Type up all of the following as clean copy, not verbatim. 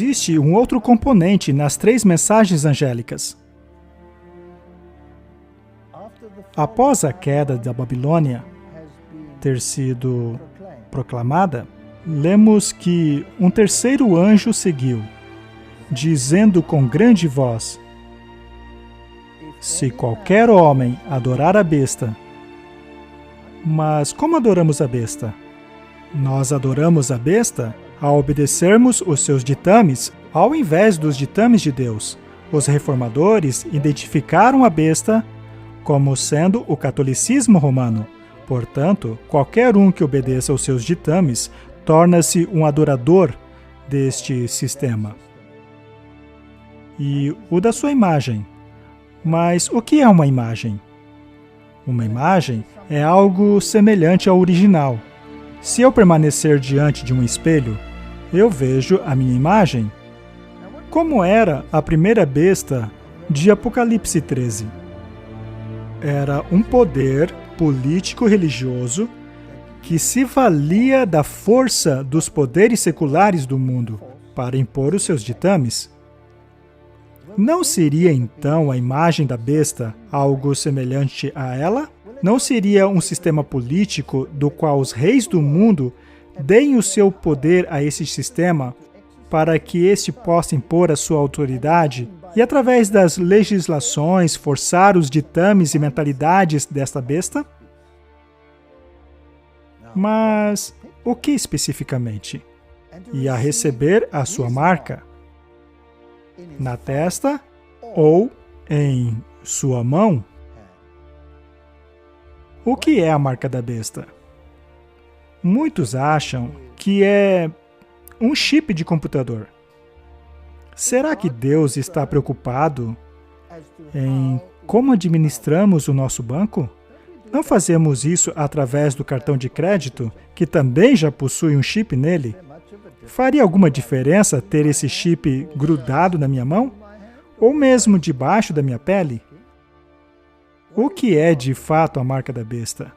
existe um outro componente nas 3 mensagens angélicas. Após a queda da Babilônia ter sido proclamada, lemos que um terceiro anjo seguiu, dizendo com grande voz: se qualquer homem adorar a besta. Mas como adoramos a besta? Nós adoramos a besta ao obedecermos os seus ditames, ao invés dos ditames de Deus. Os reformadores identificaram a besta como sendo o catolicismo romano. Portanto, qualquer um que obedeça aos seus ditames torna-se um adorador deste sistema. E o da sua imagem. Mas o que é uma imagem? Uma imagem é algo semelhante ao original. Se eu permanecer diante de um espelho, eu vejo a minha imagem. Como era a primeira besta de Apocalipse 13? Era um poder político-religioso que se valia da força dos poderes seculares do mundo para impor os seus ditames. Não seria então a imagem da besta algo semelhante a ela? Não seria um sistema político do qual os reis do mundo deem o seu poder a esse sistema para que este possa impor a sua autoridade e, através das legislações, forçar os ditames e mentalidades desta besta? Mas o que especificamente? Ia receber a sua marca na testa ou em sua mão? O que é a marca da besta? Muitos acham que é um chip de computador. Será que Deus está preocupado em como administramos o nosso banco? Não fazemos isso através do cartão de crédito, que também já possui um chip nele? Faria alguma diferença ter esse chip grudado na minha mão? Ou mesmo debaixo da minha pele? O que é de fato a marca da besta?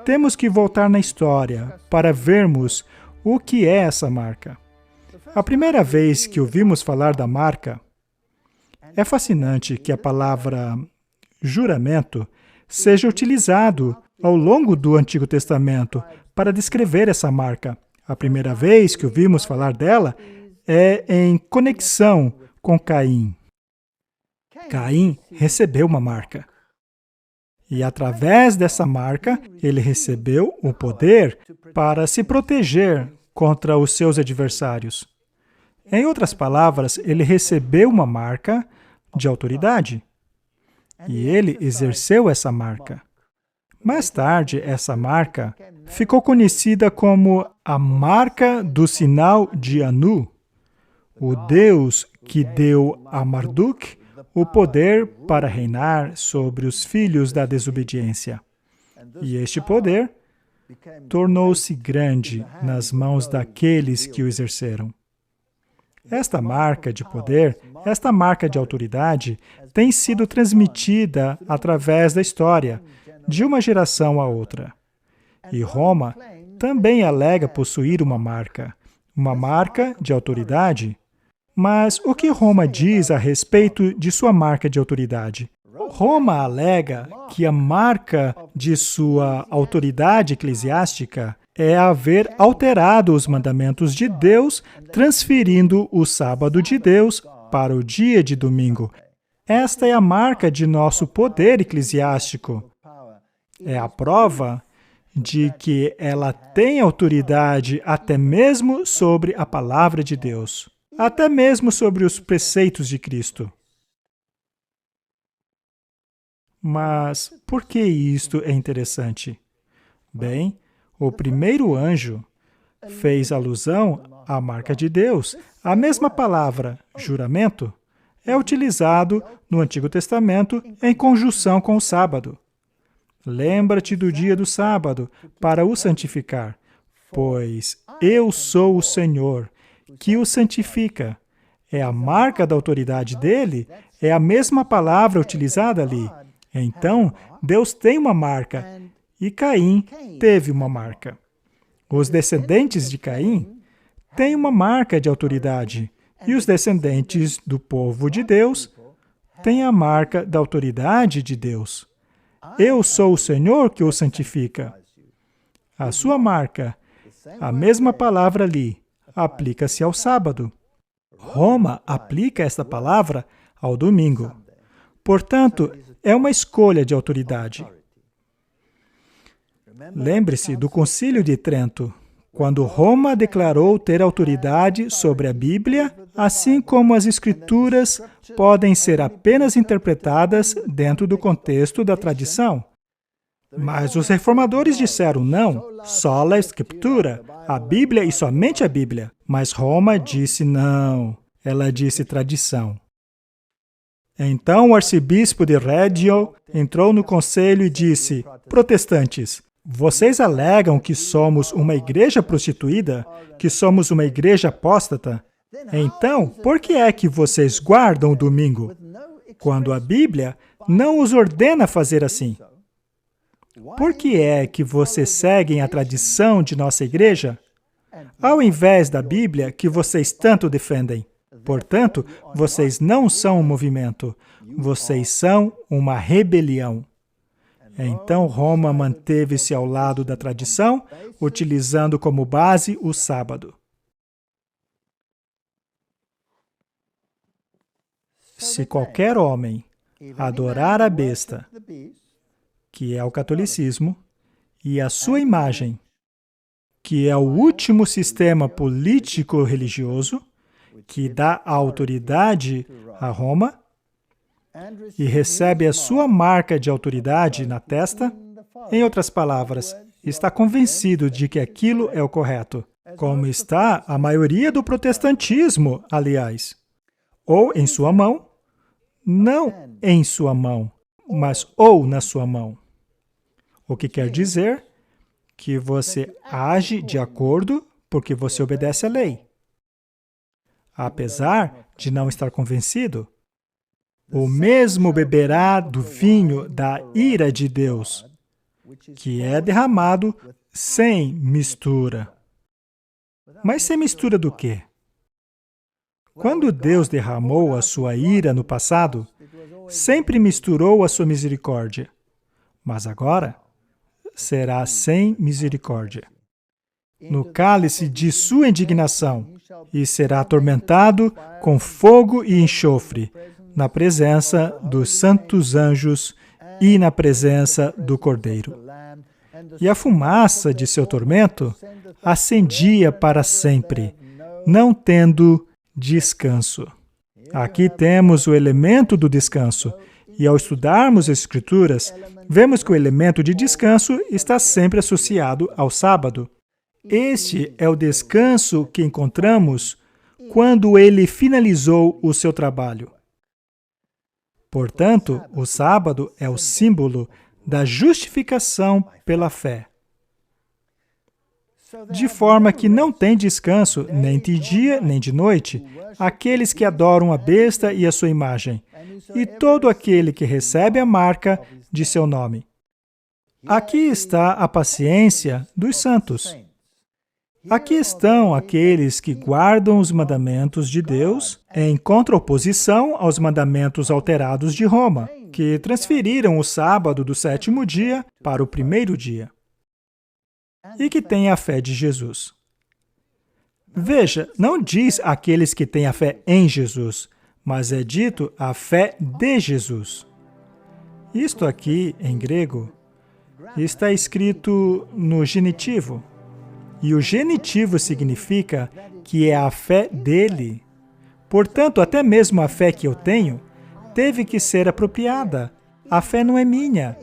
Temos que voltar na história para vermos o que é essa marca. A primeira vez que ouvimos falar da marca, é fascinante que a palavra juramento seja utilizado ao longo do Antigo Testamento para descrever essa marca. A primeira vez que ouvimos falar dela é em conexão com Caim. Caim recebeu uma marca. E através dessa marca, ele recebeu o poder para se proteger contra os seus adversários. Em outras palavras, ele recebeu uma marca de autoridade. E ele exerceu essa marca. Mais tarde, essa marca ficou conhecida como a marca do sinal de Anu, o Deus que deu a Marduk o poder para reinar sobre os filhos da desobediência. E este poder tornou-se grande nas mãos daqueles que o exerceram. Esta marca de poder, esta marca de autoridade, tem sido transmitida através da história, de uma geração a outra. E Roma também alega possuir uma marca de autoridade. Mas o que Roma diz a respeito de sua marca de autoridade? Roma alega que a marca de sua autoridade eclesiástica é haver alterado os mandamentos de Deus, transferindo o sábado de Deus para o dia de domingo. Esta é a marca de nosso poder eclesiástico. É a prova de que ela tem autoridade até mesmo sobre a palavra de Deus, até mesmo sobre os preceitos de Cristo. Mas por que isto é interessante? Bem, o primeiro anjo fez alusão à marca de Deus. A mesma palavra, juramento, é utilizado no Antigo Testamento em conjunção com o sábado. Lembra-te do dia do sábado para o santificar, pois eu sou o Senhor, que o santifica. É a marca da autoridade dele, é a mesma palavra utilizada ali. Então, Deus tem uma marca, e Caim teve uma marca. Os descendentes de Caim tem uma marca de autoridade, e os descendentes do povo de Deus têm a marca da autoridade de Deus. Eu sou o Senhor que o santifica. A sua marca, a mesma palavra ali, aplica-se ao sábado. Roma aplica esta palavra ao domingo. Portanto, é uma escolha de autoridade. Lembre-se do Concílio de Trento, quando Roma declarou ter autoridade sobre a Bíblia, assim como as Escrituras podem ser apenas interpretadas dentro do contexto da tradição. Mas os reformadores disseram não, sola Scriptura, a Bíblia e somente a Bíblia. Mas Roma disse não, ela disse tradição. Então o arcebispo de Reggio entrou no conselho e disse: protestantes, vocês alegam que somos uma igreja prostituída, que somos uma igreja apóstata? Então, por que é que vocês guardam o domingo, quando a Bíblia não os ordena fazer assim? Por que é que vocês seguem a tradição de nossa igreja, ao invés da Bíblia que vocês tanto defendem? Portanto, vocês não são um movimento, vocês são uma rebelião. Então, Roma manteve-se ao lado da tradição, utilizando como base o sábado. Se qualquer homem adorar a besta, que é o catolicismo, e a sua imagem, que é o último sistema político-religioso, que dá autoridade a Roma, e recebe a sua marca de autoridade na testa, em outras palavras, está convencido de que aquilo é o correto, como está a maioria do protestantismo, aliás. Ou em sua mão, não em sua mão, mas ou na sua mão. O que quer dizer que você age de acordo porque você obedece à lei. Apesar de não estar convencido, o mesmo beberá do vinho da ira de Deus, que é derramado sem mistura. Mas sem mistura do quê? Quando Deus derramou a sua ira no passado, sempre misturou a sua misericórdia. Mas agora será sem misericórdia. No cálice de sua indignação, e será atormentado com fogo e enxofre, na presença dos santos anjos e na presença do Cordeiro. E a fumaça de seu tormento acendia para sempre, não tendo descanso. Aqui temos o elemento do descanso, e ao estudarmos as Escrituras, vemos que o elemento de descanso está sempre associado ao sábado. Este é o descanso que encontramos quando ele finalizou o seu trabalho. Portanto, o sábado é o símbolo da justificação pela fé. De forma que não tem descanso, nem de dia, nem de noite, aqueles que adoram a besta e a sua imagem, e todo aquele que recebe a marca de seu nome. Aqui está a paciência dos santos. Aqui estão aqueles que guardam os mandamentos de Deus em contraoposição aos mandamentos alterados de Roma, que transferiram o sábado do 7º dia para o 1º dia, e que têm a fé de Jesus. Veja, não diz aqueles que têm a fé em Jesus, mas é dito a fé de Jesus. Isto aqui, em grego, está escrito no genitivo. E o genitivo significa que é a fé dele. Portanto, até mesmo a fé que eu tenho teve que ser apropriada. A fé não é minha.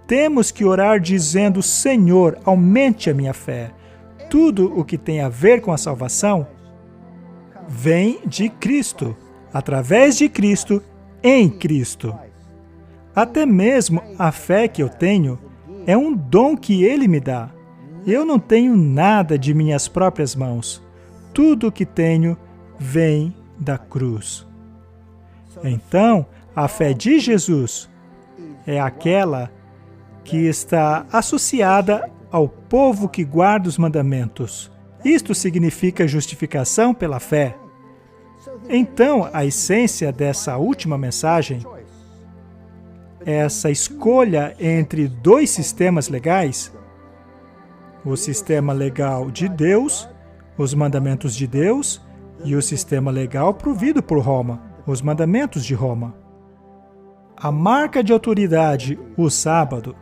Temos que orar dizendo: Senhor, aumente a minha fé. Tudo o que tem a ver com a salvação vem de Cristo, através de Cristo, em Cristo. Até mesmo a fé que eu tenho é um dom que Ele me dá. Eu não tenho nada de minhas próprias mãos. Tudo o que tenho vem da cruz. Então, a fé de Jesus é aquela que está associada ao povo que guarda os mandamentos Isto significa justificação pela fé. Então, a essência dessa última mensagem, essa escolha entre dois sistemas legais, o sistema legal de Deus, os mandamentos de Deus, e o sistema legal provido por Roma, os mandamentos de Roma. A marca de autoridade, o sábado.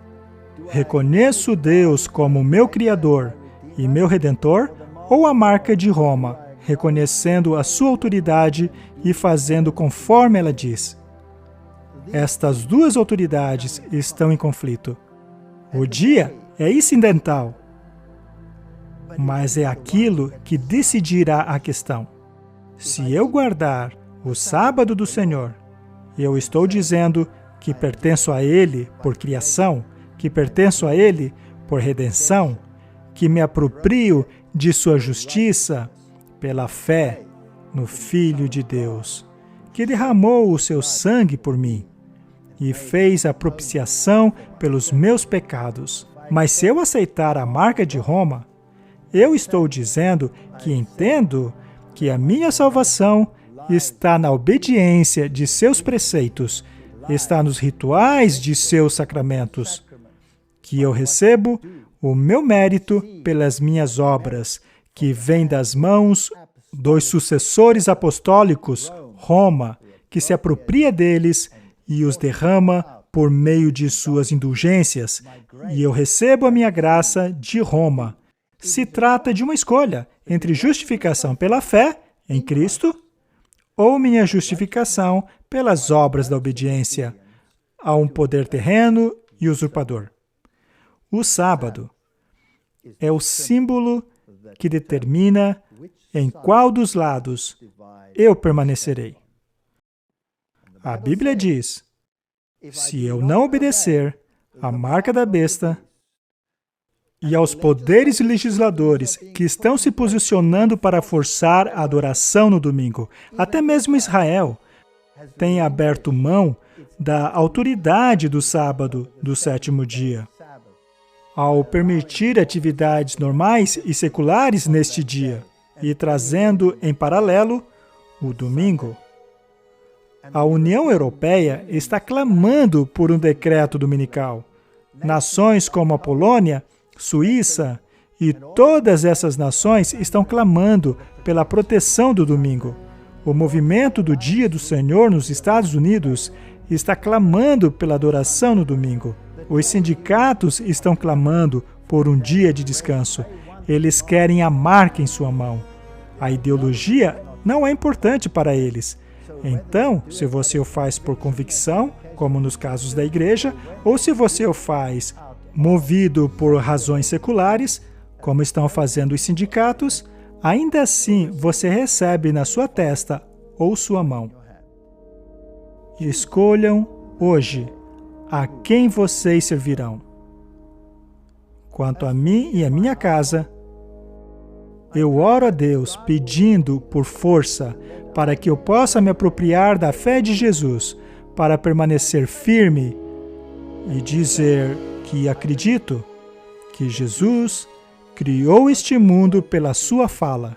Reconheço Deus como meu Criador e meu Redentor, ou a marca de Roma, reconhecendo a sua autoridade e fazendo conforme ela diz. Estas duas autoridades estão em conflito. O dia é incidental, mas é aquilo que decidirá a questão. Se eu guardar o sábado do Senhor, eu estou dizendo que pertenço a Ele por criação, que pertenço a Ele por redenção, que me aproprio de sua justiça pela fé no Filho de Deus, que derramou o seu sangue por mim e fez a propiciação pelos meus pecados. Mas se eu aceitar a marca de Roma, eu estou dizendo que entendo que a minha salvação está na obediência de seus preceitos, está nos rituais de seus sacramentos, que eu recebo o meu mérito pelas minhas obras, que vem das mãos dos sucessores apostólicos, Roma, que se apropria deles e os derrama por meio de suas indulgências, e eu recebo a minha graça de Roma. Se trata de uma escolha entre justificação pela fé em Cristo ou minha justificação pelas obras da obediência a um poder terreno e usurpador. O sábado é o símbolo que determina em qual dos lados eu permanecerei. A Bíblia diz: se eu não obedecer à marca da besta e aos poderes legisladores que estão se posicionando para forçar a adoração no domingo, até mesmo Israel tem aberto mão da autoridade do sábado, do sétimo dia, ao permitir atividades normais e seculares neste dia, e trazendo em paralelo o domingo. A União Europeia está clamando por um decreto dominical. Nações como a Polônia, Suíça e todas essas nações estão clamando pela proteção do domingo. O movimento do Dia do Senhor nos Estados Unidos está clamando pela adoração no domingo. Os sindicatos estão clamando por um dia de descanso. Eles querem a marca em sua mão. A ideologia não é importante para eles. Então, se você o faz por convicção, como nos casos da igreja, ou se você o faz movido por razões seculares, como estão fazendo os sindicatos, ainda assim você recebe na sua testa ou sua mão. Escolham hoje a quem vocês servirão. Quanto a mim e a minha casa, eu oro a Deus pedindo por força para que eu possa me apropriar da fé de Jesus, para permanecer firme e dizer que acredito que Jesus criou este mundo pela sua fala.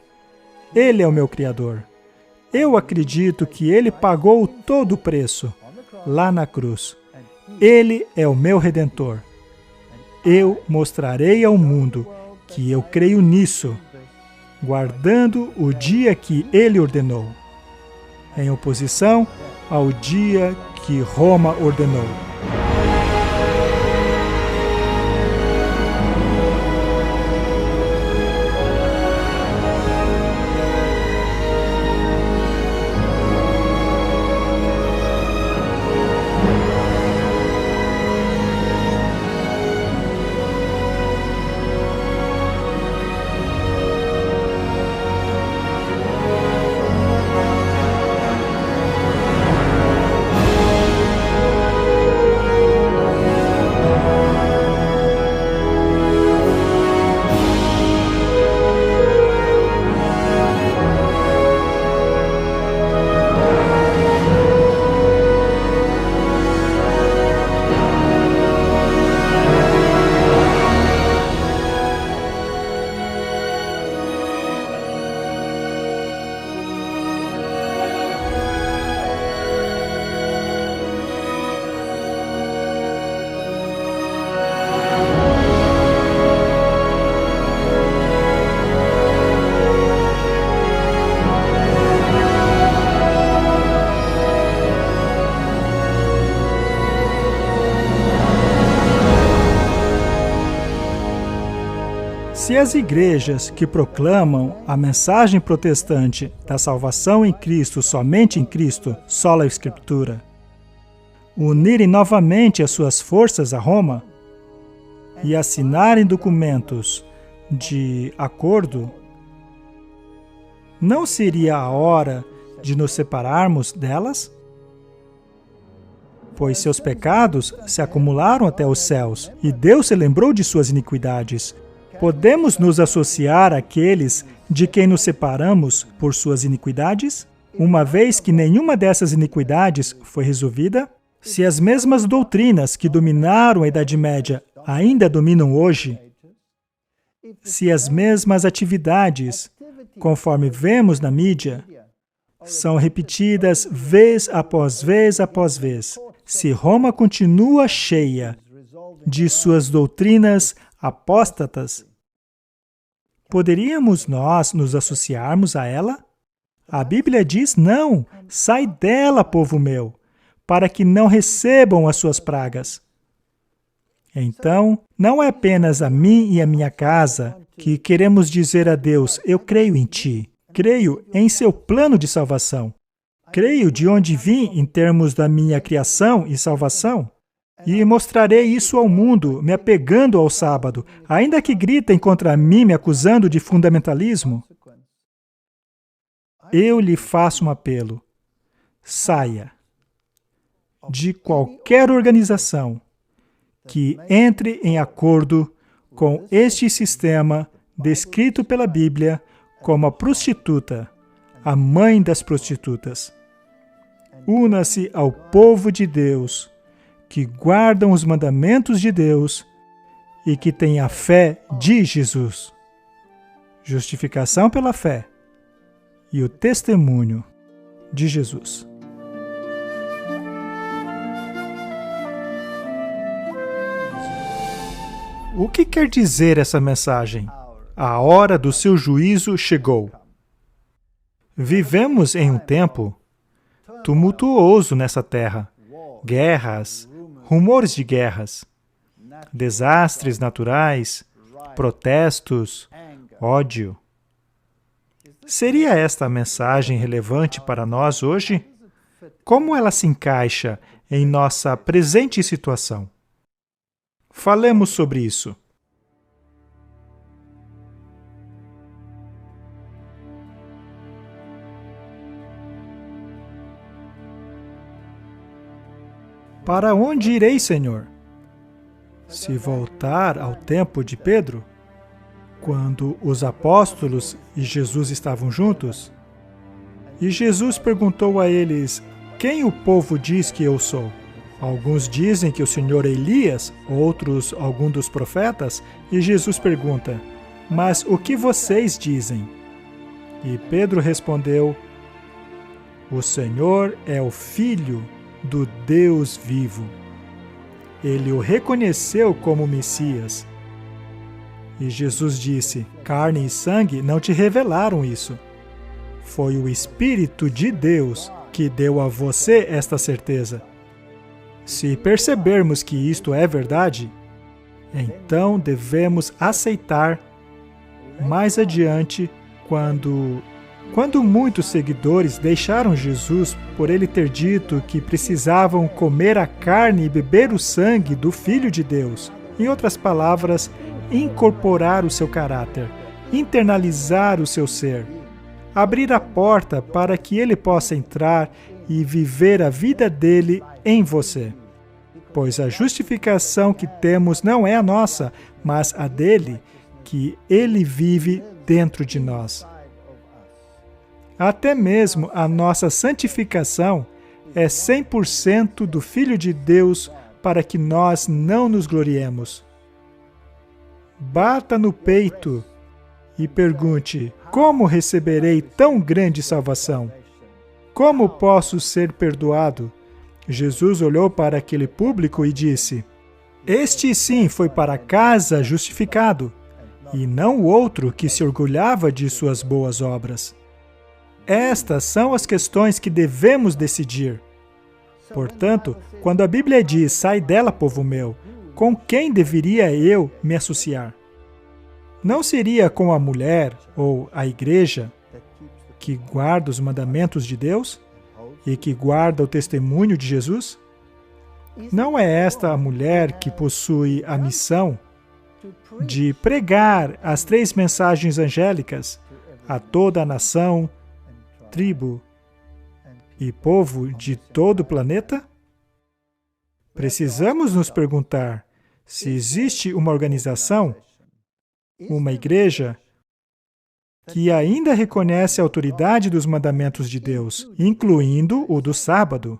Ele é o meu Criador. Eu acredito que Ele pagou todo o preço lá na cruz. Ele é o meu Redentor. Eu mostrarei ao mundo que eu creio nisso, guardando o dia que Ele ordenou, em oposição ao dia que Roma ordenou. Se as igrejas que proclamam a mensagem protestante da salvação em Cristo, somente em Cristo, sola Escritura, unirem novamente as suas forças a Roma e assinarem documentos de acordo, não seria a hora de nos separarmos delas? Pois seus pecados se acumularam até os céus, e Deus se lembrou de suas iniquidades. Podemos nos associar àqueles de quem nos separamos por suas iniquidades, uma vez que nenhuma dessas iniquidades foi resolvida? Se as mesmas doutrinas que dominaram a Idade Média ainda dominam hoje, se as mesmas atividades, conforme vemos na mídia, são repetidas vez após vez após vez, se Roma continua cheia de suas doutrinas apóstatas, poderíamos nós nos associarmos a ela? A Bíblia diz, não, sai dela, povo meu, para que não recebam as suas pragas. Então, não é apenas a mim e a minha casa que queremos dizer a Deus, eu creio em Ti, creio em Seu plano de salvação, creio de onde vim em termos da minha criação e salvação, e mostrarei isso ao mundo, me apegando ao sábado, ainda que gritem contra mim, me acusando de fundamentalismo. Eu lhe faço um apelo, saia de qualquer organização que entre em acordo com este sistema descrito pela Bíblia como a prostituta, a mãe das prostitutas. Una-se ao povo de Deus, que guardam os mandamentos de Deus e que têm a fé de Jesus. Justificação pela fé e o testemunho de Jesus. O que quer dizer essa mensagem? A hora do seu juízo chegou. Vivemos em um tempo tumultuoso nessa terra. Guerras, rumores de guerras, desastres naturais, protestos, ódio. Seria esta a mensagem relevante para nós hoje? Como ela se encaixa em nossa presente situação? Falemos sobre isso. Para onde irei, Senhor? Se voltar ao tempo de Pedro, quando os apóstolos e Jesus estavam juntos, e Jesus perguntou a eles, quem o povo diz que eu sou? Alguns dizem que o Senhor é Elias, outros algum dos profetas, e Jesus pergunta, mas o que vocês dizem? E Pedro respondeu, o Senhor é o Filho do Deus vivo. Ele o reconheceu como Messias. E Jesus disse, carne e sangue não te revelaram isso. Foi o Espírito de Deus que deu a você esta certeza. Se percebermos que isto é verdade, então devemos aceitar mais adiante quando muitos seguidores deixaram Jesus por ele ter dito que precisavam comer a carne e beber o sangue do Filho de Deus. Em outras palavras, incorporar o seu caráter, internalizar o seu ser, abrir a porta para que ele possa entrar e viver a vida dele em você. Pois a justificação que temos não é a nossa, mas a dele, que ele vive dentro de nós. Até mesmo a nossa santificação é 100% do Filho de Deus para que nós não nos gloriemos. Bata no peito e pergunte, como receberei tão grande salvação? Como posso ser perdoado? Jesus olhou para aquele público e disse, este sim foi para casa justificado, e não o outro que se orgulhava de suas boas obras. Estas são as questões que devemos decidir. Portanto, quando a Bíblia diz, sai dela, povo meu, com quem deveria eu me associar? Não seria com a mulher ou a igreja que guarda os mandamentos de Deus e que guarda o testemunho de Jesus? Não é esta a mulher que possui a missão de pregar as 3 mensagens angélicas a toda a nação, tribo e povo de todo o planeta? Precisamos nos perguntar se existe uma organização, uma igreja, que ainda reconhece a autoridade dos mandamentos de Deus, incluindo o do sábado.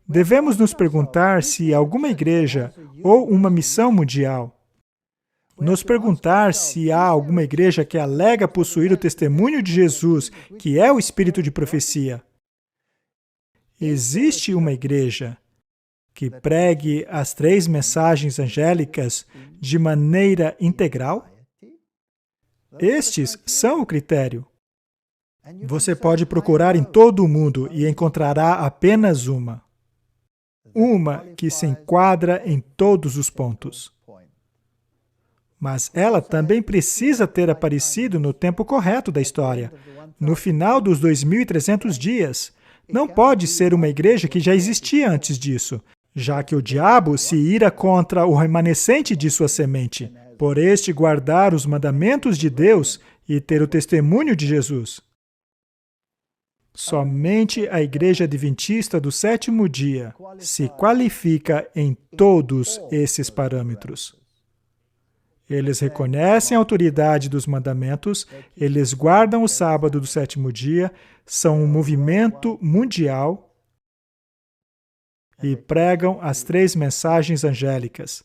Devemos nos perguntar se alguma igreja ou uma missão mundial, nos perguntar se há alguma igreja que alega possuir o testemunho de Jesus, que é o espírito de profecia. Existe uma igreja que pregue as 3 mensagens angélicas de maneira integral? Estes são o critério. Você pode procurar em todo o mundo e encontrará apenas uma. Uma que se enquadra em todos os pontos. Mas ela também precisa ter aparecido no tempo correto da história, no final dos 2.300 dias. Não pode ser uma igreja que já existia antes disso, já que o diabo se ira contra o remanescente de sua semente, por este guardar os mandamentos de Deus e ter o testemunho de Jesus. Somente a Igreja Adventista do 7º dia se qualifica em todos esses parâmetros. Eles reconhecem a autoridade dos mandamentos, eles guardam o sábado do 7º dia, são um movimento mundial e pregam as 3 mensagens angélicas,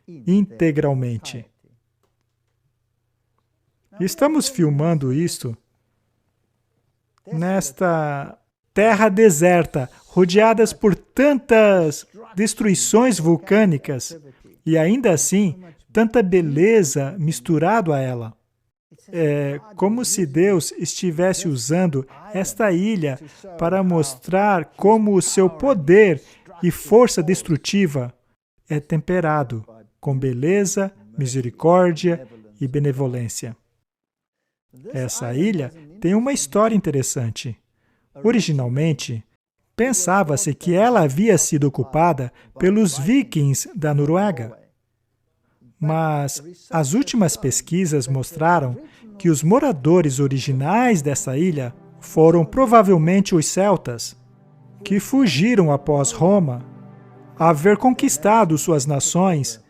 integralmente. Estamos filmando isto nesta terra deserta, rodeadas por tantas destruições vulcânicas, e ainda assim, tanta beleza misturado a ela. É como se Deus estivesse usando esta ilha para mostrar como o seu poder e força destrutiva é temperado com beleza, misericórdia e benevolência. Essa ilha tem uma história interessante. Originalmente, pensava-se que ela havia sido ocupada pelos vikings da Noruega. Mas as últimas pesquisas mostraram que os moradores originais dessa ilha foram provavelmente os celtas, que fugiram após Roma haver conquistado suas nações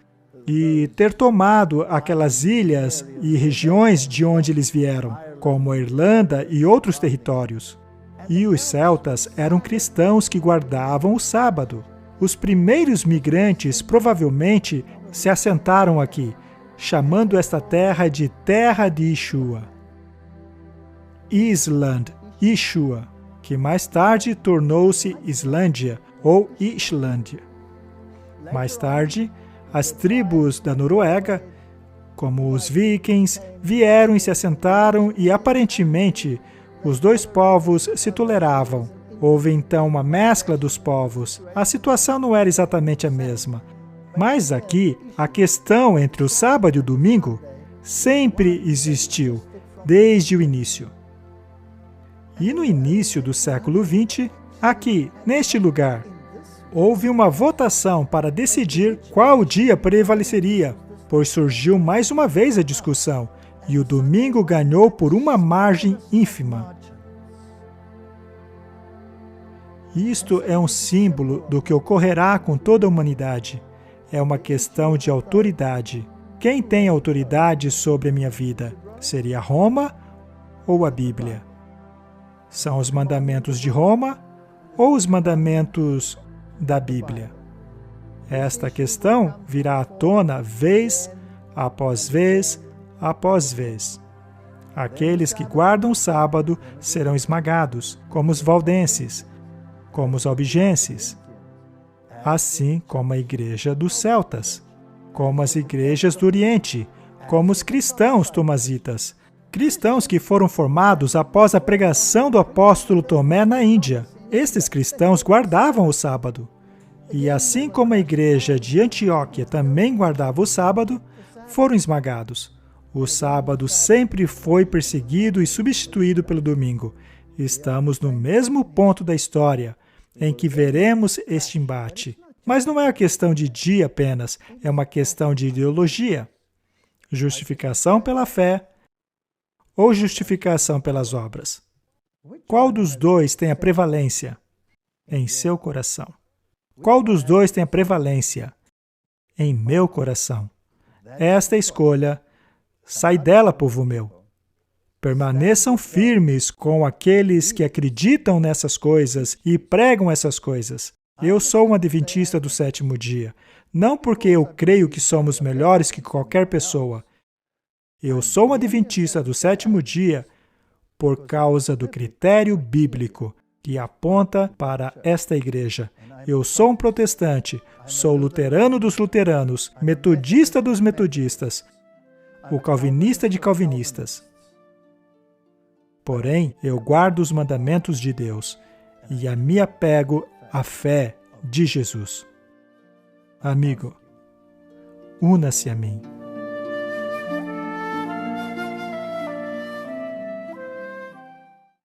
e ter tomado aquelas ilhas e regiões de onde eles vieram, como a Irlanda e outros territórios. E os celtas eram cristãos que guardavam o sábado. Os primeiros migrantes provavelmente se assentaram aqui, chamando esta terra de Terra de Ishua. Island, Ishua, que mais tarde tornou-se Islândia ou Islândia. Mais tarde, as tribos da Noruega, como os vikings, vieram e se assentaram e, aparentemente, os 2 povos se toleravam. Houve então uma mescla dos povos. A situação não era exatamente a mesma. Mas aqui, a questão entre o sábado e o domingo sempre existiu, desde o início. E no início do século XX, aqui, neste lugar, houve uma votação para decidir qual dia prevaleceria, pois surgiu mais uma vez a discussão, e o domingo ganhou por uma margem ínfima. Isto é um símbolo do que ocorrerá com toda a humanidade. É uma questão de autoridade. Quem tem autoridade sobre a minha vida? Seria Roma ou a Bíblia? São os mandamentos de Roma ou os mandamentos da Bíblia? Esta questão virá à tona vez após vez após vez. Aqueles que guardam o sábado serão esmagados, como os valdenses, como os albigenses, assim como a igreja dos celtas, como as igrejas do Oriente, como os cristãos tomazitas, cristãos que foram formados após a pregação do apóstolo Tomé na Índia. Estes cristãos guardavam o sábado. E assim como a igreja de Antioquia também guardava o sábado, foram esmagados. O sábado sempre foi perseguido e substituído pelo domingo. Estamos no mesmo ponto da história em que veremos este embate. Mas não é uma questão de dia apenas, é uma questão de ideologia. Justificação pela fé ou justificação pelas obras? Qual dos dois tem a prevalência em seu coração? Qual dos dois tem a prevalência em meu coração? Esta é a escolha. Sai dela, povo meu. Permaneçam firmes com aqueles que acreditam nessas coisas e pregam essas coisas. Eu sou um adventista do sétimo dia, não porque eu creio que somos melhores que qualquer pessoa. Eu sou um adventista do sétimo dia por causa do critério bíblico que aponta para esta igreja. Eu sou um protestante, sou luterano dos luteranos, metodista dos metodistas, o calvinista de calvinistas. Porém, eu guardo os mandamentos de Deus e me apego à fé de Jesus. Amigo, una-se a mim.